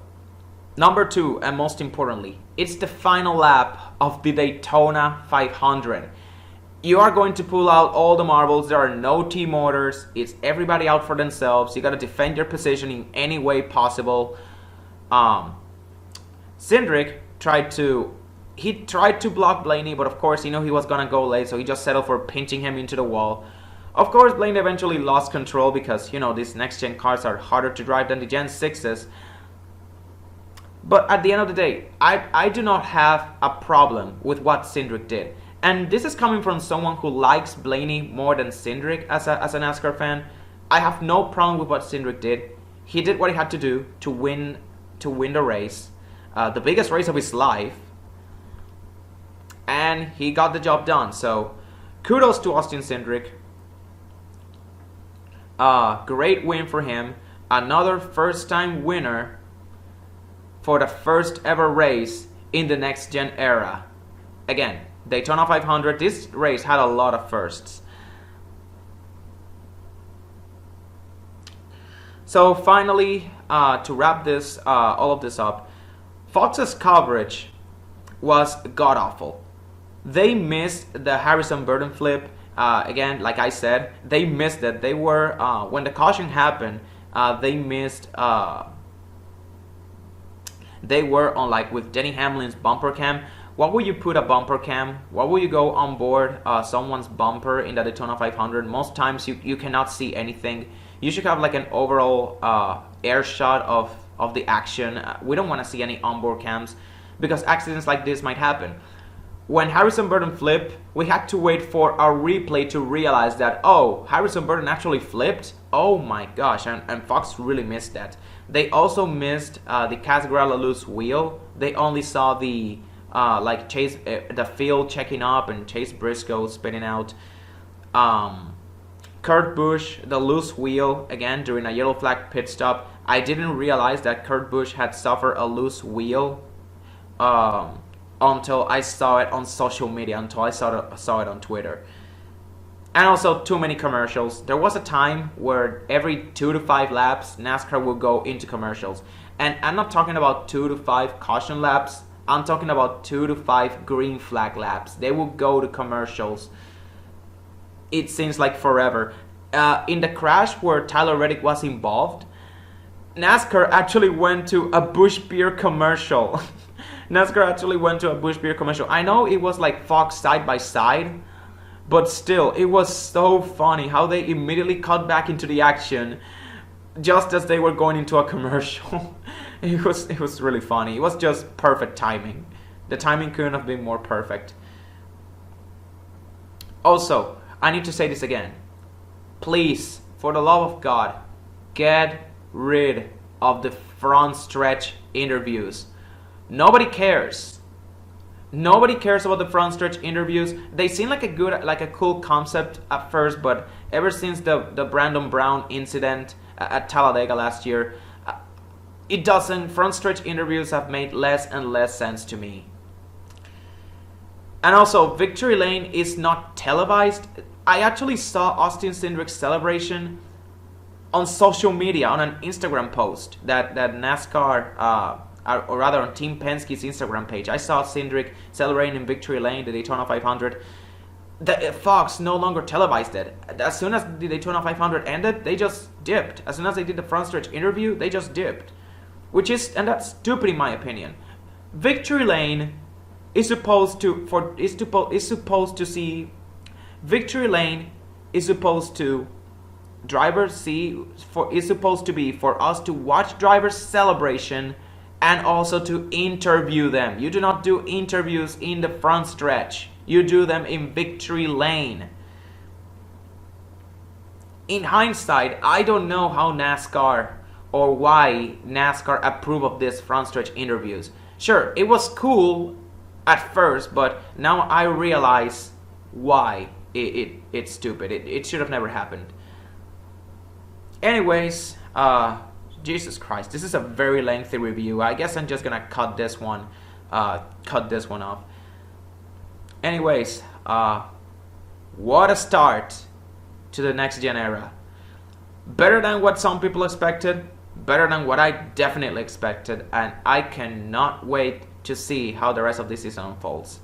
number 2, and most importantly, it's the final lap of the Daytona 500. You are going to pull out all the marbles. There are no team orders. It's everybody out for themselves. You got to defend your position in any way possible. Cindric tried to block Blaney, but of course he knew he was going to go late, so he just settled for pinching him into the wall. Of course, Blaney eventually lost control because, you know, these next-gen cars are harder to drive than the Gen 6s. But at the end of the day, I do not have a problem with what Cindric did. And this is coming from someone who likes Blaney more than Cindric as a NASCAR fan. I have no problem with what Cindric did. He did what he had to do to win the race, the biggest race of his life, and he got the job done. So kudos to Austin Cindric. Great win for him. Another first-time winner for the first ever race in the next gen era. Again, Daytona 500, this race had a lot of firsts. So finally, to wrap this all of this up, Fox's coverage was god-awful. They missed the Harrison Burton flip. Again, like I said, they missed it. They were, when the caution happened, they missed... they were on, like, with Denny Hamlin's bumper cam. What will you put a bumper cam? What will you go on board someone's bumper in the Daytona 500? Most times you cannot see anything. You should have like an overall air shot of the action. We don't want to see any onboard cams because accidents like this might happen. When Harrison Burton flipped, we had to wait for a replay to realize that, oh, Harrison Burton actually flipped? Oh my gosh, and Fox really missed that. They also missed the Casgrella loose wheel. They only saw the like Chase, the field checking up and Chase Briscoe spinning out. Kurt Busch, the loose wheel, again during a yellow flag pit stop. I didn't realize that Kurt Busch had suffered a loose wheel until I saw it on social media, until I saw it on Twitter. And also too many commercials. There was a time where every 2 to 5 laps NASCAR would go into commercials. And I'm not talking about 2 to 5 caution laps. I'm talking about 2 to 5 green flag laps. They will go to commercials. It seems like forever. In the crash where Tyler Reddick was involved, NASCAR actually went to a Busch Beer commercial. NASCAR actually went to a Busch Beer commercial. I know it was like Fox side by side, but still, it was so funny how they immediately cut back into the action just as they were going into a commercial. It was really funny. It was just perfect timing. The timing couldn't have been more perfect. Also, I need to say this again. Please, for the love of God, get rid of the front stretch interviews. Nobody cares. Nobody cares about the front stretch interviews. They seem like a cool concept at first, but ever since the Brandon Brown incident at Talladega last year, it doesn't. Front stretch interviews have made less and less sense to me. And also, Victory Lane is not televised. I actually saw Austin Cindric's celebration on social media, on an Instagram post that NASCAR, or rather on Team Penske's Instagram page. I saw Cindric celebrating in Victory Lane, the Daytona 500. Fox no longer televised it. As soon as the Daytona 500 ended, they just dipped. As soon as they did the front stretch interview, they just dipped. And that's stupid in my opinion. Victory Lane is supposed to see. Victory Lane is supposed to is supposed to be for us to watch drivers' celebration and also to interview them. You do not do interviews in the front stretch. You do them in Victory Lane. In hindsight, I don't know how NASCAR or why NASCAR approve of this front stretch interviews. Sure, it was cool at first, but now I realize why it's stupid. It should have never happened. Anyways, Jesus Christ, this is a very lengthy review. I guess I'm just gonna cut this one off. Anyways, what a start to the next gen era. Better than what some people expected, better than what I definitely expected, and I cannot wait to see how the rest of this season unfolds.